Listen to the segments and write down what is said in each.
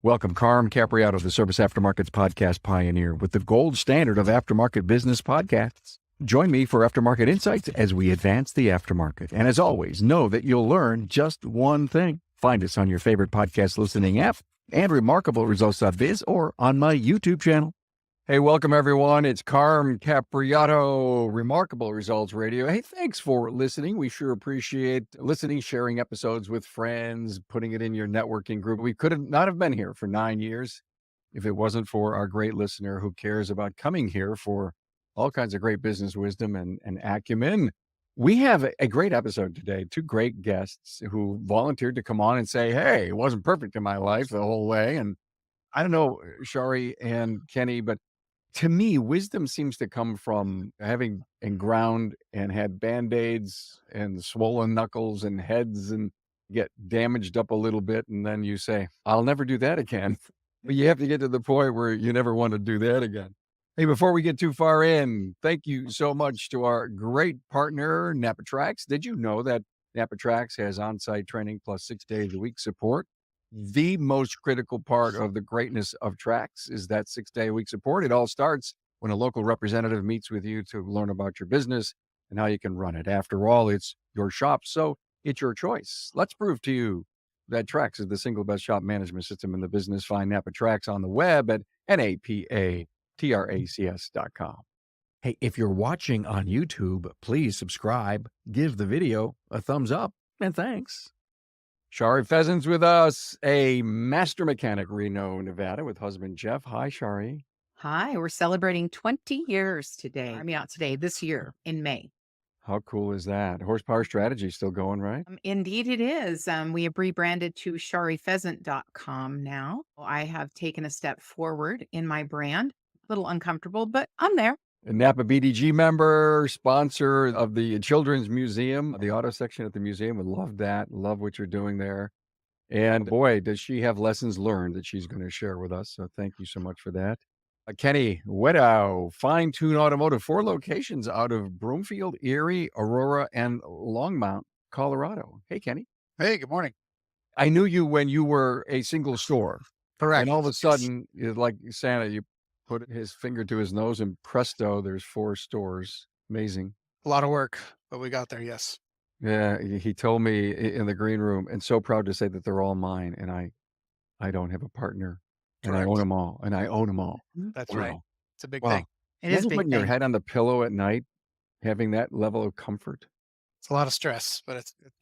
Welcome, Carm Capriato, the Service Aftermarkets Podcast Pioneer, with the gold standard of aftermarket business podcasts. Join me for Aftermarket Insights as we advance the aftermarket. And as always, know that you'll learn just one thing. Find us on your favorite podcast listening app and RemarkableResults.biz or on my YouTube channel. Hey, welcome everyone. It's Carm Capriato, Remarkable Results Radio. Hey, thanks for listening. We sure appreciate listening, sharing episodes with friends, putting it in your networking group. We could not have been here for 9 years if it wasn't for our great listener who cares about coming here for all kinds of great business wisdom and acumen. We have a great episode today, two great guests who volunteered to come on and say, hey, it wasn't perfect in my life the whole way. And I don't know, Shari and Kenny, but to me, wisdom seems to come from having been ground and had Band-Aids and swollen knuckles and heads and get damaged up a little bit. And then you say, I'll never do that again. But you have to get to the point where you never want to do that again. Hey, before we get too far in, thank you so much to our great partner, NapaTrax. Did you know that NapaTrax has on-site training plus 6 days a week support? The most critical part of the greatness of Trax is that 6-day-a-week support. It all starts when a local representative meets with you to learn about your business and how you can run it. After all, it's your shop, so it's your choice. Let's prove to you that Trax is the single best shop management system in the business. Find NapaTrax on the web at NapaTracs.com. Hey, if you're watching on YouTube, please subscribe, give the video a thumbs up, and thanks. Shari Pheasant's with us, a master mechanic, Reno, Nevada, with husband Jeff. Hi, Shari. Hi, we're celebrating 20 years today. This year in May. How cool is that? Horsepower Strategy still going, right? Indeed, it is. We have rebranded to ShariPheasant.com now. I have taken a step forward in my brand. A little uncomfortable, but I'm there. A Napa BDG member, sponsor of the Children's Museum, the auto section at the museum. Would love that. Love what you're doing there. And boy, does she have lessons learned that she's going to share with us. So thank you so much for that. Kenny Wedow, Fine Tune Automotive, 4 locations out of Broomfield, Erie, Aurora, and Longmont, Colorado. Hey, Kenny. Hey, good morning. I knew you when you were a single store. Correct. And all of a sudden, like Santa, you put his finger to his nose and presto, there's 4 stores. Amazing. A lot of work, but we got there, yes. Yeah, he told me in the green room, and so proud to say that they're all mine, and I don't have a partner, and I Correct. own them all, and I own them all. That's Wow. right. It's a big Wow. thing. It is a Imagine big putting your thing. head on the pillow at night, having that level of comfort. It's a lot of stress, but it's good.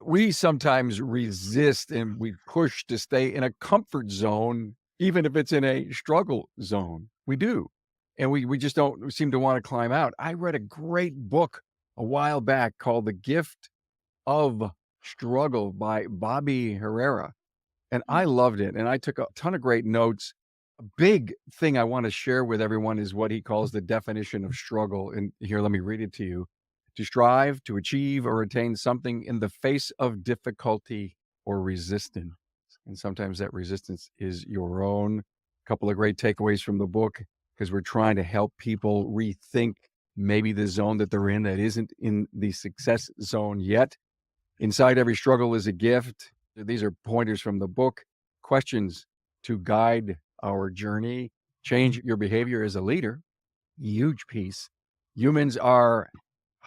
We sometimes resist and we push to stay in a comfort zone, even if it's in a struggle zone. We do. And we just don't seem to want to climb out. I read a great book a while back called The Gift of Struggle by Bobby Herrera. And I loved it. And I took a ton of great notes. A big thing I want to share with everyone is what he calls the definition of struggle. And here, let me read it to you. To strive, to achieve, or attain something in the face of difficulty or resistance. And sometimes that resistance is your own. A couple of great takeaways from the book, because we're trying to help people rethink maybe the zone that they're in that isn't in the success zone yet. Inside every struggle is a gift. These are pointers from the book, questions to guide our journey. Change your behavior as a leader. Huge piece. Humans are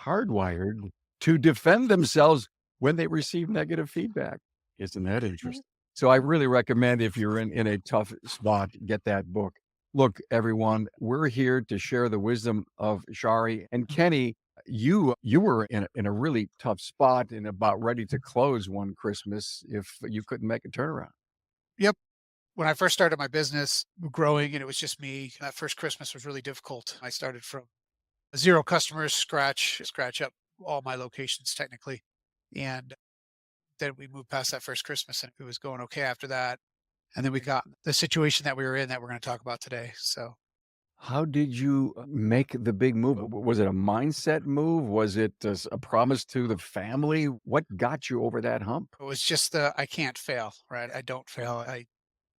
hardwired to defend themselves when they receive negative feedback. Isn't that interesting? So I really recommend, if you're in a tough spot, get that book. Look, everyone, we're here to share the wisdom of Shari and Kenny. You were in a really tough spot and about ready to close one Christmas if you couldn't make a turnaround. Yep. When I first started my business growing and it was just me, that first Christmas was really difficult. I started from 0 customers, scratch up all my locations technically. And then we moved past that first Christmas and it was going okay after that. And then we got the situation that we were in that we're going to talk about today. So how did you make the big move? Was it a mindset move? Was it a promise to the family? What got you over that hump? it was just I can't fail, right? I don't fail.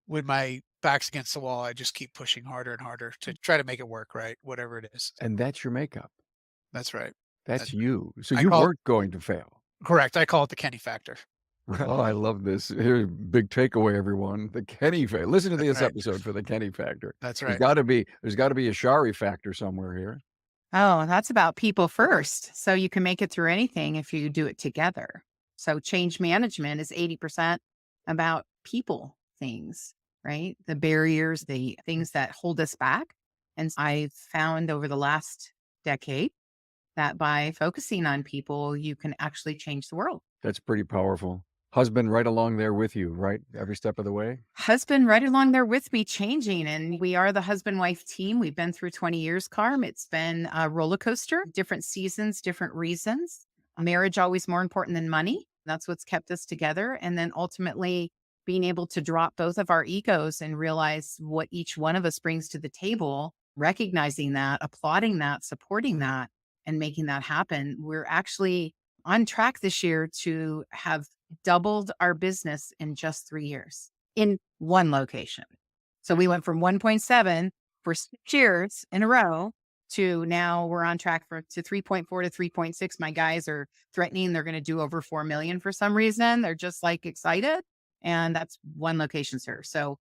When my back's against the wall, I just keep pushing harder and harder to try to make it work, right? Whatever it is. And that's your makeup. That's right. That's you. So I you call it- weren't going to fail. Correct. I call it the Kenny factor. Oh, I love this. Here, big takeaway, everyone. The Kenny factor. Listen to That's this right. episode for the Kenny factor. That's There's right. got to be there's got to be a Shari factor somewhere here. Oh, that's about people first. So you can make it through anything if you do it together. So change management is 80% about people things, right? The barriers, the things that hold us back. And I've found over the last decade that by focusing on people, you can actually change the world. That's pretty powerful. Husband right along there with you, right? Every step of the way. Husband right along there with me changing. And we are the husband wife team. We've been through 20 years, Carm. It's been a roller coaster, different seasons, different reasons. Marriage always more important than money. That's what's kept us together. And then ultimately being able to drop both of our egos and realize what each one of us brings to the table, recognizing that, applauding that, supporting that, and making that happen. We're actually on track this year to have doubled our business in just 3 years in one location. So we went from 1.7 for 6 years in a row to now we're on track to 3.4 to 3.6. My guys are threatening they're going to do over 4 million for some reason. They're just like excited. And that's one location, sir. So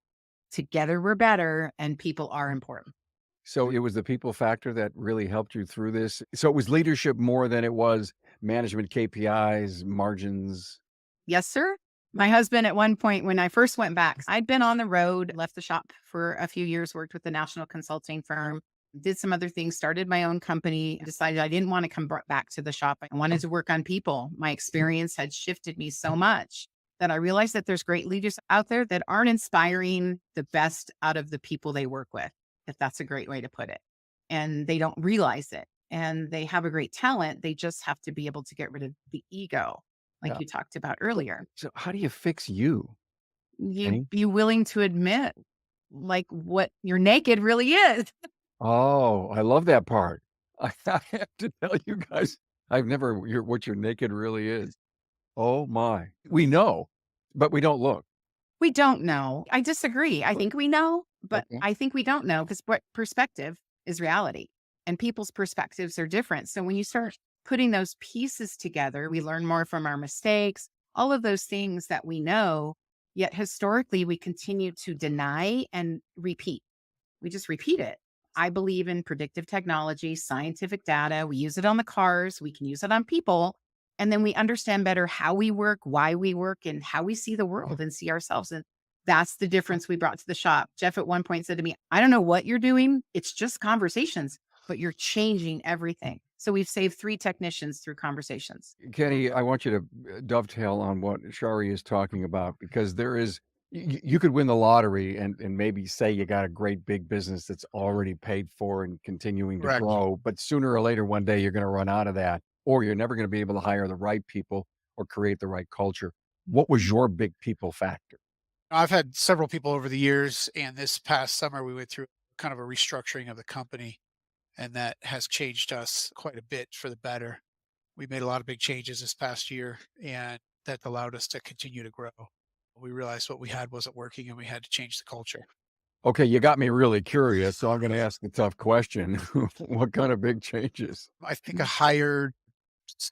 together we're better and people are important. So it was the people factor that really helped you through this. So it was leadership more than it was management KPIs, margins. Yes, sir. My husband, at one point, when I first went back, I'd been on the road, left the shop for a few years, worked with a national consulting firm, did some other things, started my own company, decided I didn't want to come back to the shop. I wanted to work on people. My experience had shifted me so much that I realized that there's great leaders out there that aren't inspiring the best out of the people they work with, if that's a great way to put it. And they don't realize it. And they have a great talent. They just have to be able to get rid of the ego like Yeah. you talked about earlier. So how do you fix you? You Kenny? be willing to admit like what you're naked really is. Oh, I love that part. I have to tell you guys, I've never what your naked really is. Oh my. We know, but we don't look. We don't know. I disagree. I think we know, but Okay. I think we don't know because what perspective is reality and people's perspectives are different. So when you start putting those pieces together, we learn more from our mistakes, all of those things that we know, yet historically we continue to deny and repeat. We just repeat it. I believe in predictive technology, scientific data. We use it on the cars. We can use it on people. And then we understand better how we work, why we work, and how we see the world and see ourselves. And that's the difference we brought to the shop. Jeff at one point said to me, I don't know what you're doing. It's just conversations, but you're changing everything. So we've saved 3 technicians through conversations. Kenny, I want you to dovetail on what Shari is talking about because there is you could win the lottery and maybe say you got a great big business that's already paid for and continuing to Correct. grow, but sooner or later one day you're going to run out of that, or you're never going to be able to hire the right people or create the right culture. What was your big people factor? I've had several people over the years, and this past summer we went through kind of a restructuring of the company, and that has changed us quite a bit for the better. We made a lot of big changes this past year, and that allowed us to continue to grow. We realized what we had wasn't working, and we had to change the culture. Okay, you got me really curious, so I'm going to ask the tough question. What kind of big changes? I think I hired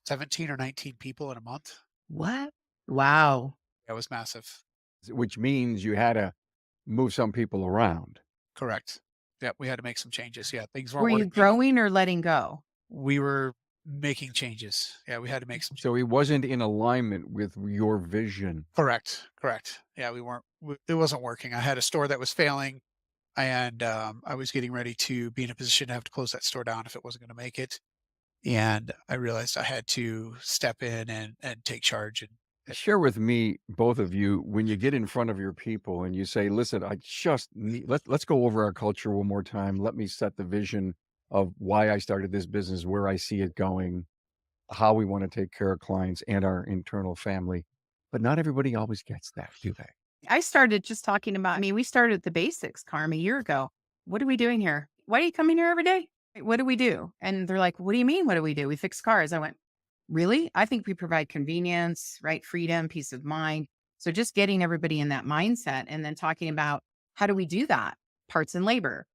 17 or 19 people in a month. What? Wow. That was massive. Which means you had to move some people around. Correct. Yeah, we had to make some changes. Yeah, things Were weren't you working. growing or letting go? We were making changes. Yeah, we had to make some. So he wasn't in alignment with your vision. Correct. Correct. Yeah, we weren't. It wasn't working. I had a store that was failing, and I was getting ready to be in a position to have to close that store down if it wasn't going to make it. And I realized I had to step in and take charge. And Share with me, both of you, when you get in front of your people and you say, listen, I just need, let's go over our culture one more time. Let me set the vision of why I started this business, where I see it going, how we want to take care of clients and our internal family. But not everybody always gets that, do they? I started just talking about, we started at the basics, Carm, a year ago. What are we doing here? Why are you coming here every day? What do we do? And they're like, what do you mean? What do we do? We fix cars. I went, really? I think we provide convenience, right? Freedom, peace of mind. So just getting everybody in that mindset and then talking about how do we do that? Parts and labor.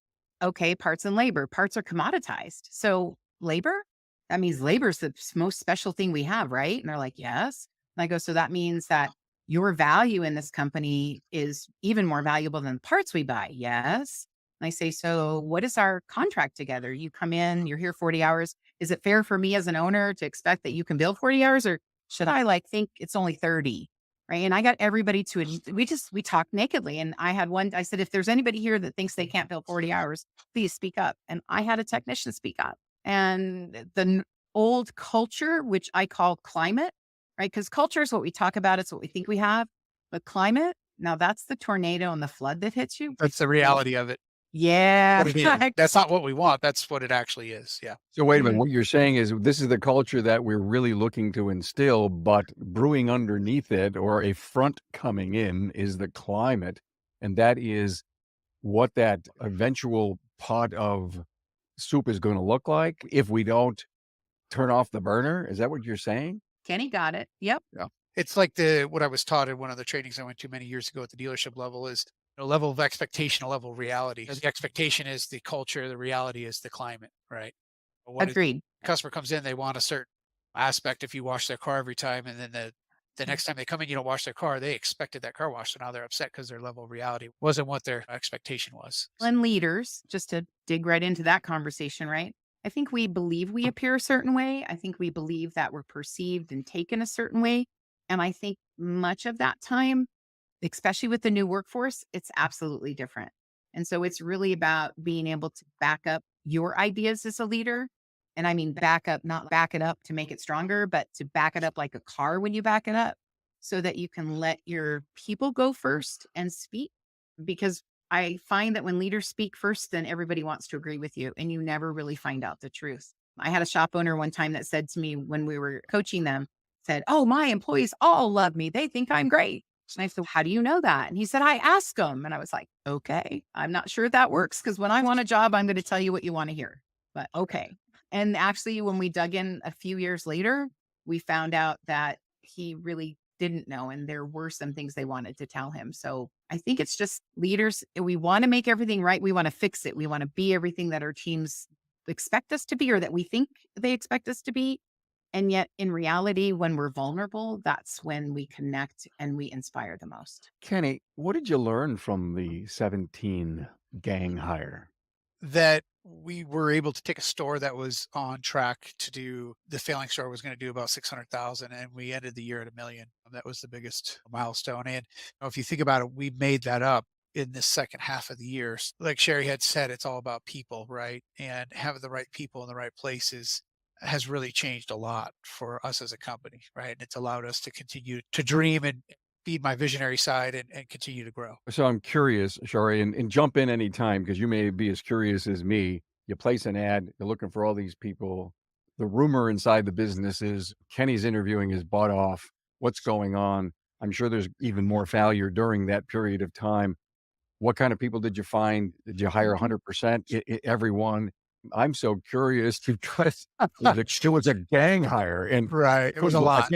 Okay, parts and labor. Parts are commoditized. So labor, that means labor is the most special thing we have, right? And they're like, yes. And I go, so that means that your value in this company is even more valuable than the parts we buy. Yes. And I say, so what is our contract together? You come in, you're here 40 hours. Is it fair for me as an owner to expect that you can bill 40 hours, or should I think it's only 30? Right. And I got everybody we talked nakedly. And I said, if there's anybody here that thinks they can't bill 40 hours, please speak up. And I had a technician speak up. And the old culture, which I call climate, right? Because culture is what we talk about. It's what we think we have. But climate, now that's the tornado and the flood that hits you. That's the reality of it. Yeah. What it is. That's not what we want. That's what it actually is. Yeah. So wait a minute. What you're saying is this is the culture that we're really looking to instill, but brewing underneath it, or a front coming in, is the climate. And that is what that eventual pot of soup is going to look like if we don't turn off the burner. Is that what you're saying? Kenny got it. Yep. Yeah. It's like what I was taught in one of the trainings I went to many years ago at the dealership level is a level of expectation, a level of reality. The expectation is the culture, the reality is the climate, right? Agreed. Customer comes in, they want a certain aspect. If you wash their car every time, and then the next time they come in, you don't wash their car, they expected that car washed. So now they're upset because their level of reality wasn't what their expectation was. And leaders, just to dig right into that conversation, right? I think we believe we appear a certain way. I think we believe that we're perceived and taken a certain way. And I think much of that time, especially with the new workforce, it's absolutely different. And so it's really about being able to back up your ideas as a leader. And I mean, back up, not back it up to make it stronger, but to back it up like a car when you back it up, so that you can let your people go first and speak. Because I find that when leaders speak first, then everybody wants to agree with you and you never really find out the truth. I had a shop owner one time that said to me when we were coaching them, said, "Oh, my employees all love me. They think I'm great." And I said, "How do you know that?" And he said, "I ask them." And I was like, "Okay, I'm not sure if that works, because when I want a job, I'm going to tell you what you want to hear." But okay. And actually, when we dug in a few years later, we found out that he really didn't know. And there were some things they wanted to tell him. So I think it's just leaders. We want to make everything right. We want to fix it. We want to be everything that our teams expect us to be, or that we think they expect us to be. And yet in reality, when we're vulnerable, that's when we connect and we inspire the most. Kenny, what did you learn from the 17 gang hire? That we were able to take a store that was on track to do, the failing store was going to do about 600,000, and we ended the year at $1 million. That was the biggest milestone. And if you think about it, we made that up in the second half of the year. Like Shari had said, it's all about people, right? And having the right people in the right places has really changed a lot for us as a company, right? And it's allowed us to continue to dream and feed my visionary side and continue to grow. So I'm curious, Shari, and jump in anytime, because you may be as curious as me. You place an ad, you're looking for all these people. The rumor inside the business is Kenny's interviewing his butt off. What's going on? I'm sure there's even more failure during that period of time. What kind of people did you find? Did you hire 100%? Everyone? I'm so curious because it was a gang hire, and Right. It was a lot.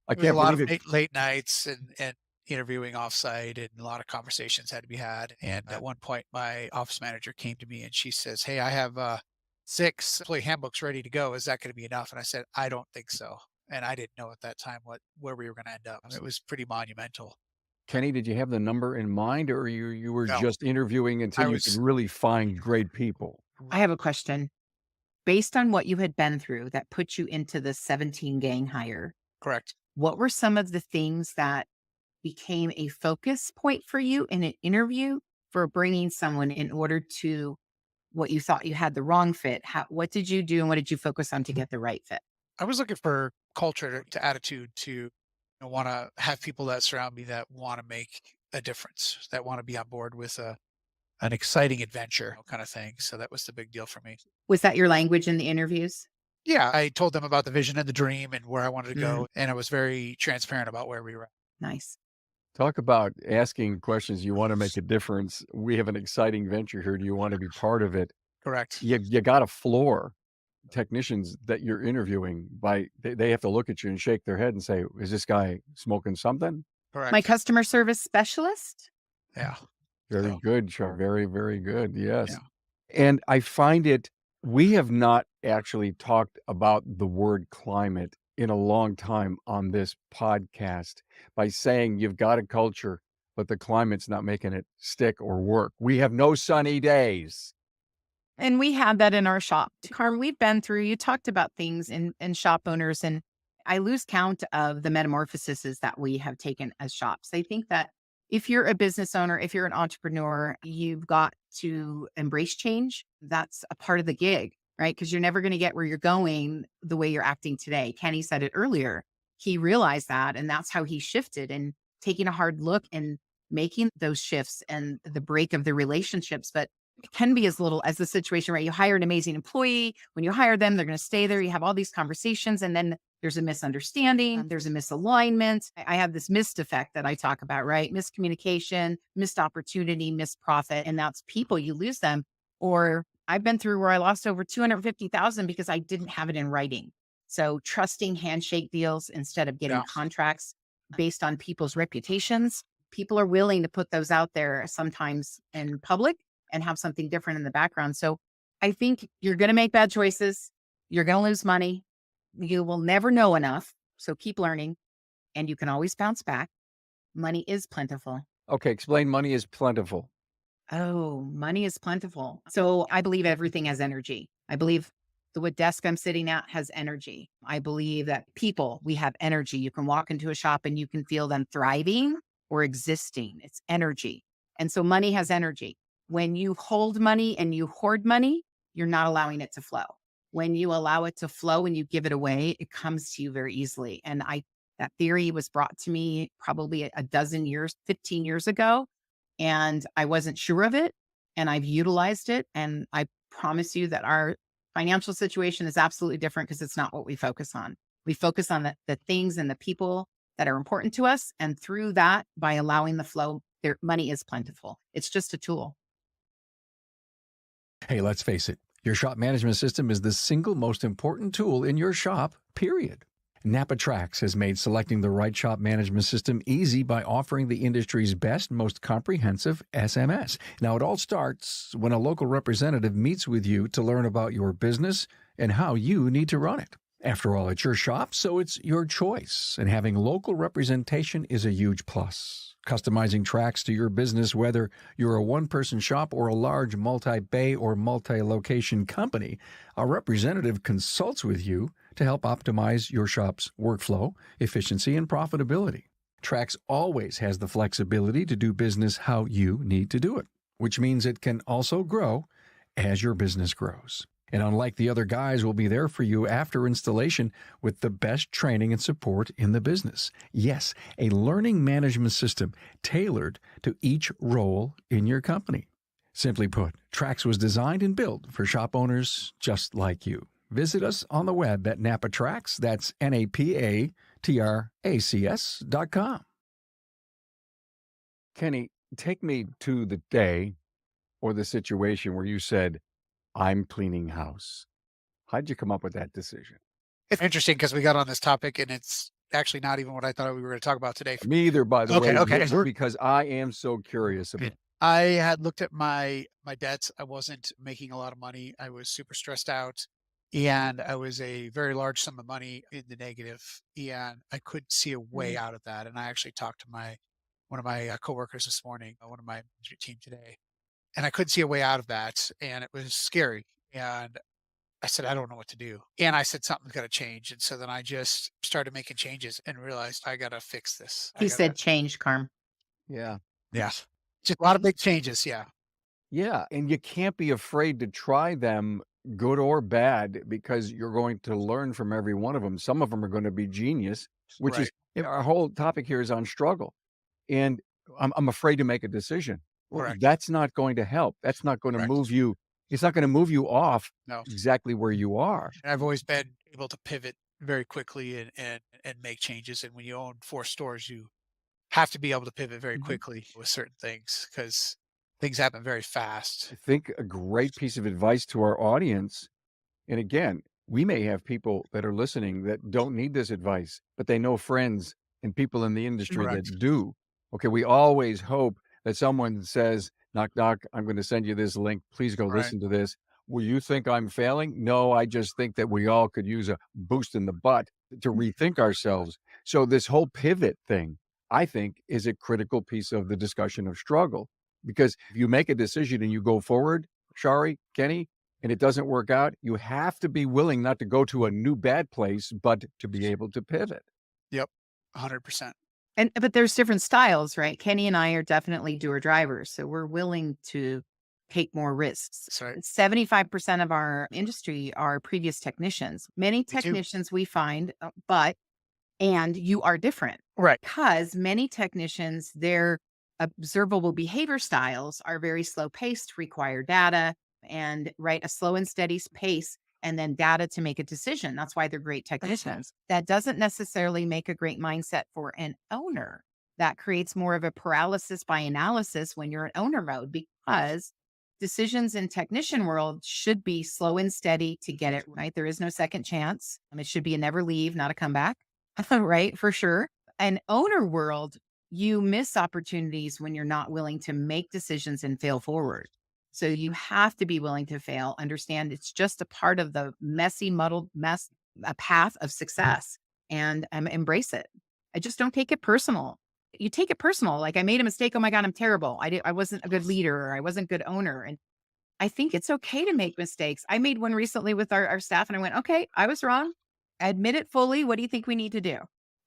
I It was a can't lot of believe it. late nights and interviewing offsite, and a lot of conversations had to be had. And at one point, my office manager came to me and she says, "Hey, I have 6 employee handbooks ready to go. Is that going to be enough?" And I said, "I don't think so." And I didn't know at that time where we were going to end up. It was pretty monumental. Kenny, did you have the number in mind, or you were No, just interviewing until you could really find great people? I have a question. Based on what you had been through that put you into the 17 gang hire, correct. what were some of the things that became a focus point for you in an interview for bringing someone in order to what you thought you had the wrong fit? What did you do and what did you focus on to get the right fit? I was looking for culture to attitude to want to have people that surround me that want to make a difference, that want to be on board with an exciting adventure kind of thing. So that was the big deal for me. Was that your language in the interviews? Yeah, I told them about the vision and the dream and where I wanted to Mm. go, and I was very transparent about where we were at. Nice. Talk about asking questions. You want to make a difference. We have an exciting venture here. Do you want to be part of it? Correct. You got to floor technicians that you're interviewing by they have to look at you and shake their head and say, "Is this guy smoking something?" Correct. My customer service specialist. Yeah. Very So, good, Char. Very, very good. Yes. Yeah. And I find we have not actually talked about the word climate in a long time on this podcast by saying you've got a culture, but the climate's not making it stick or work. We have no sunny days. And we had that in our shop. Carm, we've been through, you talked about things in shop owners, and I lose count of the metamorphoses that we have taken as shops. I think that if you're a business owner, if you're an entrepreneur, you've got to embrace change. That's a part of the gig, right? Because you're never going to get where you're going the way you're acting today. Kenny said it earlier. He realized that, and that's how he shifted and taking a hard look and making those shifts and the break of the relationships. But it can be as little as the situation, right? You hire an amazing employee. When you hire them, they're going to stay there. You have all these conversations, and then there's a misunderstanding. There's a misalignment. I have this missed effect that I talk about, right? Miscommunication, missed opportunity, missed profit. And that's people, you lose them. Or I've been through where I lost over 250,000 because I didn't have it in writing. So trusting handshake deals instead of getting Yeah. contracts based on people's reputations. People are willing to put those out there sometimes in public and have something different in the background. So I think you're going to make bad choices. You're going to lose money. You will never know enough. So keep learning, and you can always bounce back. Money is plentiful. Okay, explain money is plentiful. Oh, money is plentiful. So I believe everything has energy. I believe the wood desk I'm sitting at has energy. I believe that people, we have energy. You can walk into a shop and you can feel them thriving or existing. It's energy. And so money has energy. When you hold money and you hoard money, you're not allowing it to flow. When you allow it to flow and you give it away, it comes to you very easily. And that theory was brought to me probably a dozen years, 15 years ago. And I wasn't sure of it. And I've utilized it. And I promise you that our financial situation is absolutely different because it's not what we focus on. We focus on the things and the people that are important to us. And through that, by allowing the flow, their money is plentiful. It's just a tool. Hey, let's face it, your shop management system is the single most important tool in your shop, period. NapaTrax has made selecting the right shop management system easy by offering the industry's best, most comprehensive SMS. Now, it all starts when a local representative meets with you to learn about your business and how you need to run it. After all, it's your shop, so it's your choice, and having local representation is a huge plus. Customizing tracks to your business, whether you're a one-person shop or a large multi-bay or multi-location company, a representative consults with you to help optimize your shop's workflow, efficiency, and profitability. Trax always has the flexibility to do business how you need to do it, which means it can also grow as your business grows. And unlike the other guys, we'll be there for you after installation with the best training and support in the business. Yes, a learning management system tailored to each role in your company. Simply put, Trax was designed and built for shop owners just like you. Visit us on the web at NapaTrax, that's NapaTracs.com. Kenny, take me to the day or the situation where you said, I'm cleaning house. How'd you come up with that decision? It's interesting because we got on this topic and it's actually not even what I thought we were going to talk about today. Me either, by the Okay, way, okay. because I am so curious about it. I had looked at my debts. I wasn't making a lot of money. I was super stressed out, and I was a very large sum of money in the negative, and I couldn't see a way out of that. And I actually talked to one of my coworkers this morning, one of my team today, and I couldn't see a way out of that, and it was scary. And I said, I don't know what to do. And I said, something's got to change. And so then I just started making changes and realized I got to fix this. He said change, Carm. Yeah. Yeah, just a lot of big changes. Yeah. Yeah. And you can't be afraid to try them, good or bad, because you're going to learn from every one of them. Some of them are going to be genius, which is our whole topic here is on struggle. And I'm afraid to make a decision. Well, Correct. that's not going to help. That's not going to Correct. move you. It's not going to move you off No. exactly where you are. And I've always been able to pivot very quickly and make changes. And when you own 4 stores, you have to be able to pivot very quickly with certain things because things happen very fast. I think a great piece of advice to our audience, and again, we may have people that are listening that don't need this advice, but they know friends and people in the industry Correct. that do. Okay, we always hope that someone says, knock, knock, I'm going to send you this link. Please go listen to this. Will you think I'm failing? No, I just think that we all could use a boost in the butt. to rethink ourselves. So this whole pivot thing, I think, is a critical piece of the discussion of struggle, because if you make a decision and you go forward, Shari, Kenny, and it doesn't work out, you have to be willing not to go to a new bad place, but to be able to pivot. Yep. 100%. But there's different styles, right? Kenny and I are definitely doer drivers, so we're willing to take more risks. That's right. 75% of our industry are previous technicians. Many Me too. technicians we find, and you are different. Right. Because many technicians, their observable behavior styles are very slow paced, require data and a slow and steady pace, and then data to make a decision. That's why they're great technicians. That doesn't necessarily make a great mindset for an owner. That creates more of a paralysis by analysis when you're in owner mode, because decisions in technician world should be slow and steady to get it right. There is no second chance. It should be a never leave, not a comeback. Right, for sure. An owner world, you miss opportunities when you're not willing to make decisions and fail forward. So you have to be willing to fail, understand it's just a part of the messy, muddled mess, a path of success, and embrace it. I just don't take it personal. You take it personal. Like, I made a mistake. Oh my God, I'm terrible. I wasn't a good leader, or I wasn't a good owner. And I think it's okay to make mistakes. I made one recently with our staff, and I went, okay, I was wrong. Admit it fully. What do you think we need to do?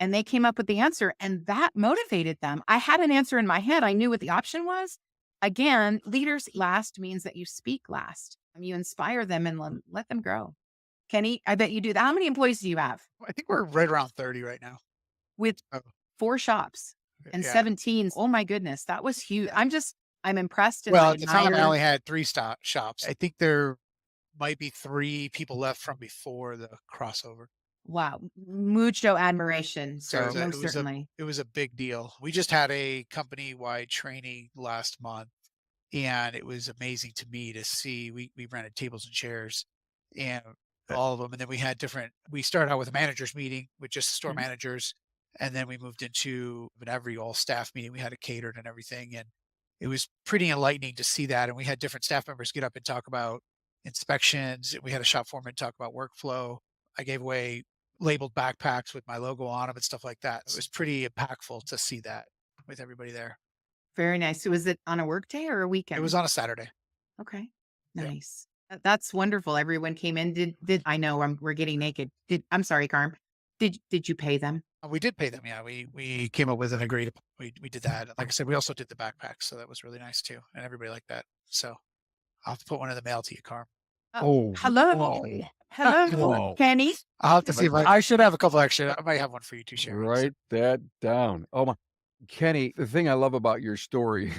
And they came up with the answer, and that motivated them. I had an answer in my head. I knew what the option was. Again, leaders last means that you speak last. You inspire them and let them grow. Kenny, I bet you do that. How many employees do you have? I think we're right around 30 right now. With Oh, 4 shops and yeah. 17. Oh my goodness, that was huge. I'm impressed. And Well, I at the time I admire- only had 3 shops. I think there might be 3 people left from before the crossover. Wow, mucho admiration. So So most certainly. it was a big deal. We just had a company-wide training last month, and it was amazing to me to see. We rented tables and chairs and all of them. And then we started out with a managers meeting with just store Mhm. managers. And then we moved into every all staff meeting. We had it catered and everything. And it was pretty enlightening to see that. And we had different staff members get up and talk about inspections. We had a shop foreman talk about workflow. I gave away labeled backpacks with my logo on them and stuff like that. It was pretty impactful to see that with everybody there. Very nice. So was it on a work day or a weekend? It was on a Saturday. Okay. Yeah. Nice. That's wonderful. Everyone came in. Did I know we're getting naked. I'm sorry, Carm. Did you pay them? We did pay them. Yeah. We came up with an agreed. We did that. Like I said, we also did the backpacks. So that was really nice too. And everybody liked that. So I'll have to put one in the mail to you, Carm. Oh, Hello. whoa. Hello, Whoa. Kenny. I'll have to see if I should have a couple extra. I might have one for you too, Sharon. Write that down. Oh my, Kenny, the thing I love about your story,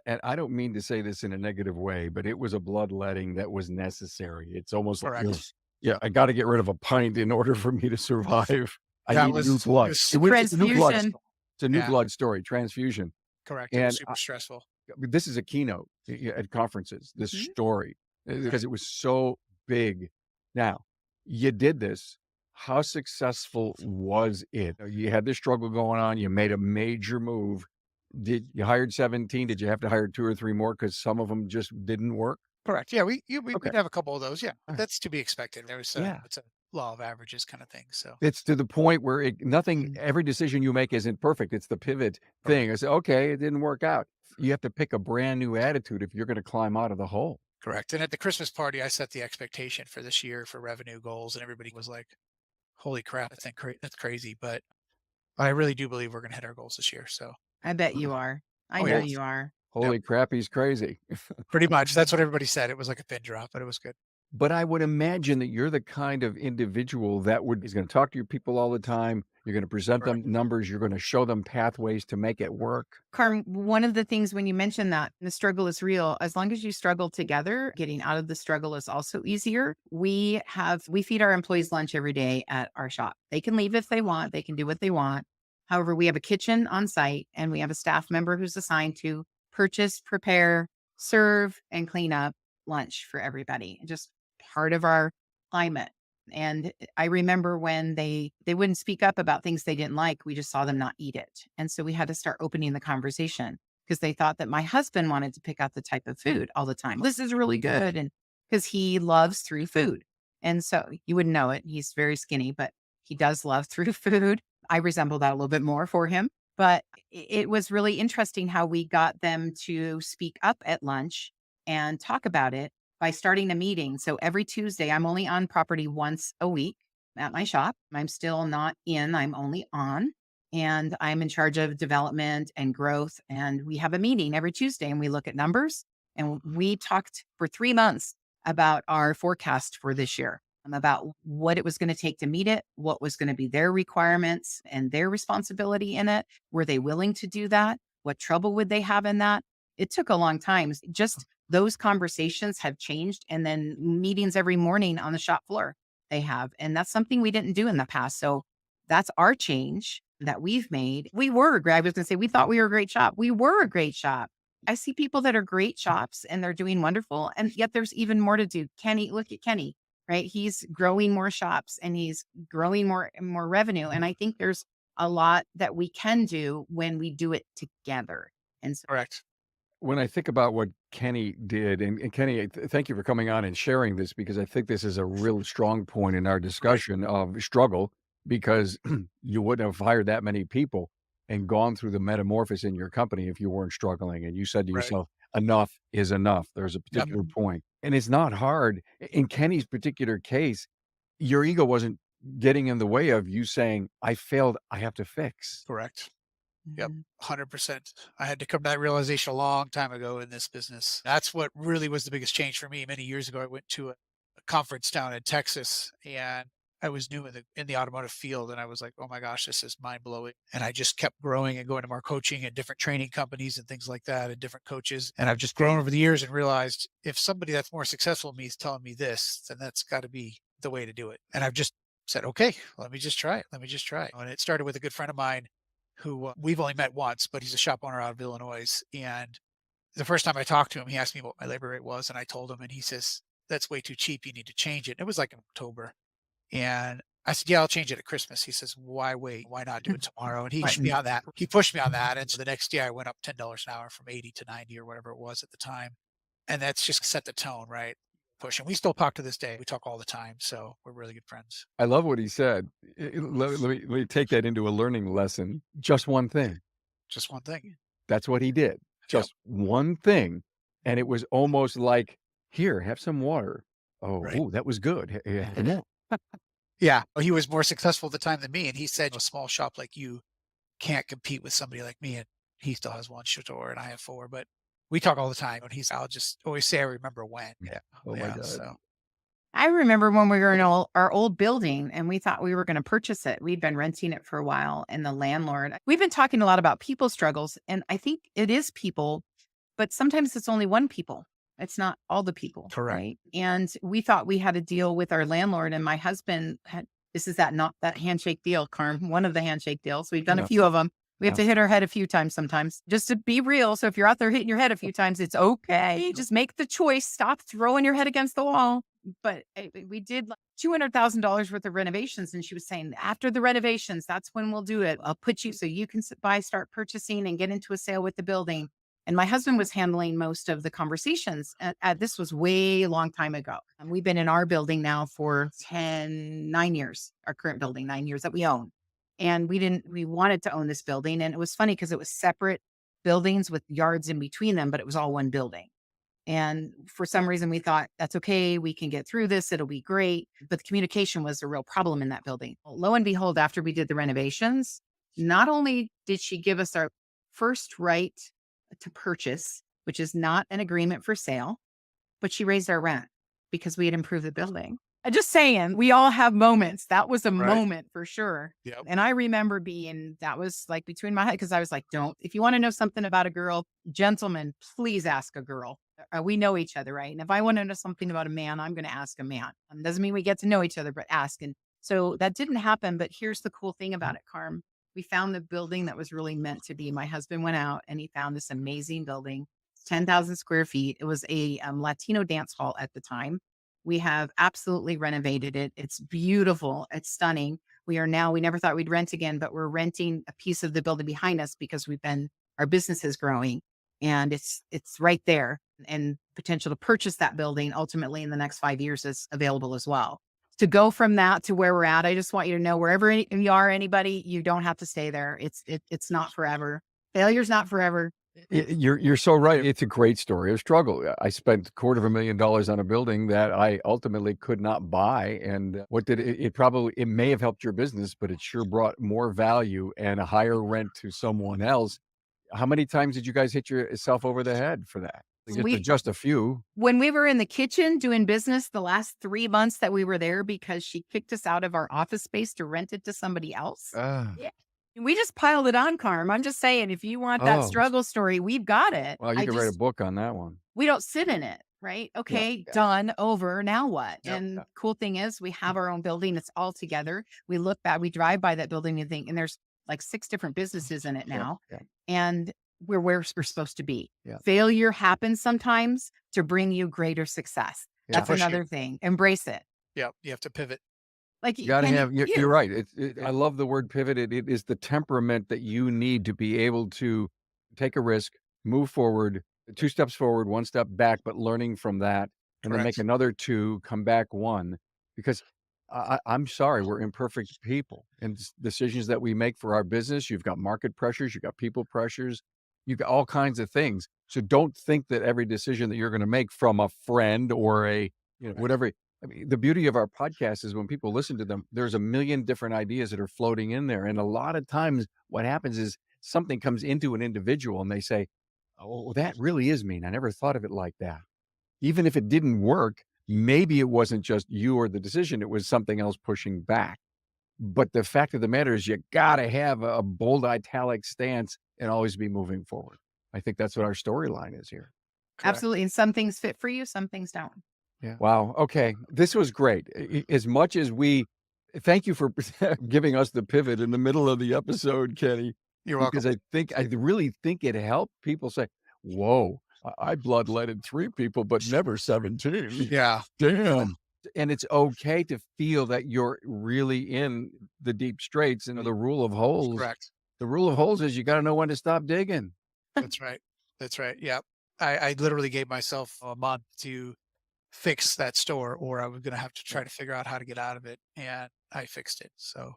and I don't mean to say this in a negative way, but it was a bloodletting that was necessary. It's almost Correct. like, yeah, I got to get rid of a pint in order for me to survive. I That need was- new blood. it was It's a new blood. Transfusion. It's a new Yeah. blood story, transfusion. Correct. It was And super stressful. This is a keynote at conferences, this Mhm. story, because it was so big. Now, you did this. How successful was it? You had this struggle going on. You made a major move. Did you hired 17? Did you have to hire 2 or 3 more because some of them just didn't work? Correct. Yeah. We Okay. have a couple of those. Yeah. All right. That's to be expected. There was Yeah. it's a law of averages kind of thing. So It's to the point where nothing, Mm. every decision you make isn't perfect. It's the pivot thing. It's okay, it didn't work out. You have to pick a brand new attitude if you're going to climb out of the hole. correct. And at the Christmas party, I set the expectation for this year for revenue goals, and everybody was like, "Holy crap, that's crazy!" But I really do believe we're going to hit our goals this year. So I bet you are. I Oh, know yeah. you are. Holy crap, he's crazy. pretty much that's what everybody said. It was like a pin drop, but it was good. But I would imagine that you're the kind of individual that is going to talk to your people all the time. You're going to present them numbers. You're going to show them pathways to make it work. Carm, one of the things when you mentioned that the struggle is real, as long as you struggle together, getting out of the struggle is also easier. We feed our employees lunch every day at our shop. They can leave if they want. They can do what they want. However, we have a kitchen on site, and we have a staff member who's assigned to purchase, prepare, serve, and clean up lunch for everybody. Just part of our climate. And I remember when they wouldn't speak up about things they didn't like, we just saw them not eat it. And so we had to start opening the conversation, because they thought that my husband wanted to pick out the type of food all the time. This is really good. And because he loves through food. And so you wouldn't know it. He's very skinny, but He does love through food. I resemble that a little bit more for him. But it was really interesting how we got them to speak up at lunch and talk about it by starting a meeting. So every Tuesday, I'm only on property once a week at my shop. I'm still not in, I'm only on. And I'm in charge of development and growth. And we have a meeting every Tuesday and we look at numbers. And we talked for 3 months about our forecast for this year, about what it was going to take to meet it, what was going to be their requirements and their responsibility in it. Were they willing to do that? What trouble would they have in that? It took a long time. Just those conversations have changed. And then meetings every morning on the shop floor they have. And that's something we didn't do in the past. So that's our change that we've made. I was going to say, we thought we were a great shop. We were a great shop. I see people that are great shops and they're doing wonderful. And yet there's even more to do. Kenny, look at Kenny, right? He's growing more shops and he's growing more and more revenue. And I think there's a lot that we can do when we do it together. And so, Correct. When I think about what Kenny did, and Kenny, thank you for coming on and sharing this, because I think this is a real strong point in our discussion of struggle, because you wouldn't have hired that many people and gone through the metamorphosis in your company if you weren't struggling. And you said to Right. yourself, enough is enough. There's a particular point. And it's not hard. In Kenny's particular case, your ego wasn't getting in the way of you saying, I failed, I have to fix. Correct. Yep. 100%. I had to come to that realization a long time ago in this business. That's what really was the biggest change for me. Many years ago, I went to a conference down in Texas and I was new in the automotive field. And I was like, oh my gosh, this is mind blowing. And I just kept growing and going to more coaching at different training companies and things like that and different coaches. And I've just grown over the years and realized if somebody that's more successful than me is telling me this, then that's got to be the way to do it. And I've just said, okay, let me just try it. Let me just try it. And it started with a good friend of mine who we've only met once, but he's a shop owner out of Illinois. And the first time I talked to him, he asked me what my labor rate was. And I told him, and he says, that's way too cheap. You need to change it. And it was like in October. And I said, yeah, I'll change it at Christmas. He says, why wait? Why not do it tomorrow? And he pushed me on that. He pushed me on that. And so the next year I went up $10 an hour from 80 to 90 or whatever it was at the time. And that's just set the tone, right? Push. And we still talk to this day. We talk all the time. So we're really good friends. I love what he said. Let me take that into a learning lesson. Just one thing. Just one thing. That's what he did. Just one thing. And it was almost like, here, have some water. Oh, ooh, that was good. Yeah. He was more successful at the time than me. And he said, a small shop like you can't compete with somebody like me. And he still has one store and I have four, but we talk all the time. And I'll just always say, I remember when. Yeah. Oh my God. So. I remember when we were in our old building and we thought we were going to purchase it. We'd been renting it for a while and the landlord, we've been talking a lot about people struggles. And I think it is people, but sometimes it's only one people. It's not all the people. Correct. Right? And we thought we had a deal with our landlord and my husband this is not that handshake deal, Carm, one of the handshake deals. We've done a few of them. We have to hit our head a few times sometimes just to be real. So if you're out there hitting your head a few times, it's okay. Just make the choice. Stop throwing your head against the wall. But we did like $200,000 worth of renovations. And she was saying, after the renovations, that's when we'll do it. I'll put you so you can start purchasing and get into a sale with the building. And my husband was handling most of the conversations. This was way long time ago. We've been in our building now for 9 years, our current building, 9 years that we own. And we wanted to own this building. And it was funny because it was separate buildings with yards in between them, but it was all one building. And for some reason we thought that's okay. We can get through this. It'll be great. But the communication was a real problem in that building. Lo and behold, after we did the renovations, not only did she give us our first right to purchase, which is not an agreement for sale, but she raised our rent because we had improved the building. I'm just saying, we all have moments. That was a moment for sure. Yep. And I remember that was like between my head, because I was like, if you want to know something about a girl, gentlemen, please ask a girl. We know each other, right? And if I want to know something about a man, I'm going to ask a man. Doesn't mean we get to know each other, but ask. And so that didn't happen. But here's the cool thing about it, Carm. We found the building that was really meant to be. My husband went out and he found this amazing building, 10,000 square feet. It was a Latino dance hall at the time. We have absolutely renovated it. It's beautiful. It's stunning. We never thought we'd rent again, but we're renting a piece of the building behind us because our business is growing and it's right there, and potential to purchase that building ultimately in the next 5 years is available as well. to go from that to where we're at, I just want you to know wherever you are, anybody, you don't have to stay there. It's not forever. Failure's not forever. You're so right. It's a great story of struggle. I spent $250,000 on a building that I ultimately could not buy. And what did it probably, it may have helped your business, but it sure brought more value and a higher rent to someone else. How many times did you guys hit yourself over the head for that? Just a few. When we were in the kitchen doing business the last 3 months that we were there because she kicked us out of our office space to rent it to somebody else. Yeah. We just piled it on, Carm. I'm just saying, if you want that struggle story, we've got it. Well, you could write a book on that one. We don't sit in it, right? Okay, done, over, now what? Yep, And cool thing is we have our own building. It's all together. We look back, we drive by that building and think, and there's like 6 different businesses in it now. And we're where we're supposed to be. Failure happens sometimes to bring you greater success. That's another thing. Embrace it. Yeah, you have to pivot. Like You gotta have. You're right. I love the word pivot. It is the temperament that you need to be able to take a risk, move forward, 2 steps forward, 1 step back, but learning from that, and then make another 2, come back 1. Because I'm sorry, we're imperfect people, and decisions that we make for our business. You've got market pressures, you've got people pressures, you've got all kinds of things. So don't think that every decision that you're going to make from a friend or whatever. I mean, the beauty of our podcast is when people listen to them, there's a million different ideas that are floating in there. And a lot of times what happens is something comes into an individual and they say, oh, that really is mean. I never thought of it like that. Even if it didn't work, maybe it wasn't just you or the decision, it was something else pushing back. But the fact of the matter is you got to have a bold italic stance and always be moving forward. I think that's what our storyline is here. Correct. Absolutely. And some things fit for you, some things don't. Yeah. Wow. Okay. This was great. As much as thank you for giving us the pivot in the middle of the episode, Kenny. You're welcome. Because I really think it helped people say, whoa, I bloodletted 3 people, but never 17. Yeah. Damn. And it's okay to feel that you're really in the deep straits. And the rule of holes. Correct. The rule of holes is you got to know when to stop digging. That's right. That's right. Yeah. I literally gave myself a month to fix that store, or I was going to have to try to figure out how to get out of it. And I fixed it. So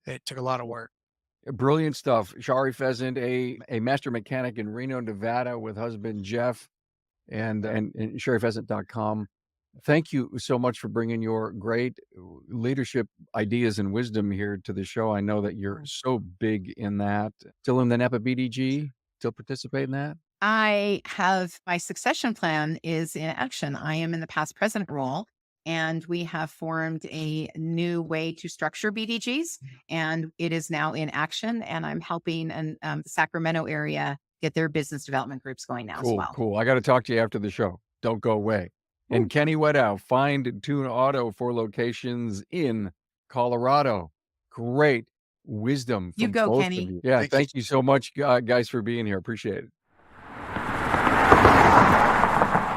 it took a lot of work. Brilliant stuff. Shari Pheasant, a master mechanic in Reno, Nevada with husband Jeff and ShariPheasant.com. Thank you so much for bringing your great leadership ideas and wisdom here to the show. I know that you're so big in that. Still in the NEPA BDG? Still participate in that? I have my succession plan is in action. I am in the past president role, and we have formed a new way to structure BDGs, and it is now in action. And I'm helping the Sacramento area get their business development groups going now as well. Cool. I got to talk to you after the show. Don't go away. And Kenny Wedow, find Tune Auto for locations in Colorado. Great wisdom from You go, both Kenny. of you. Yeah, thank you so much, guys, for being here. Appreciate it.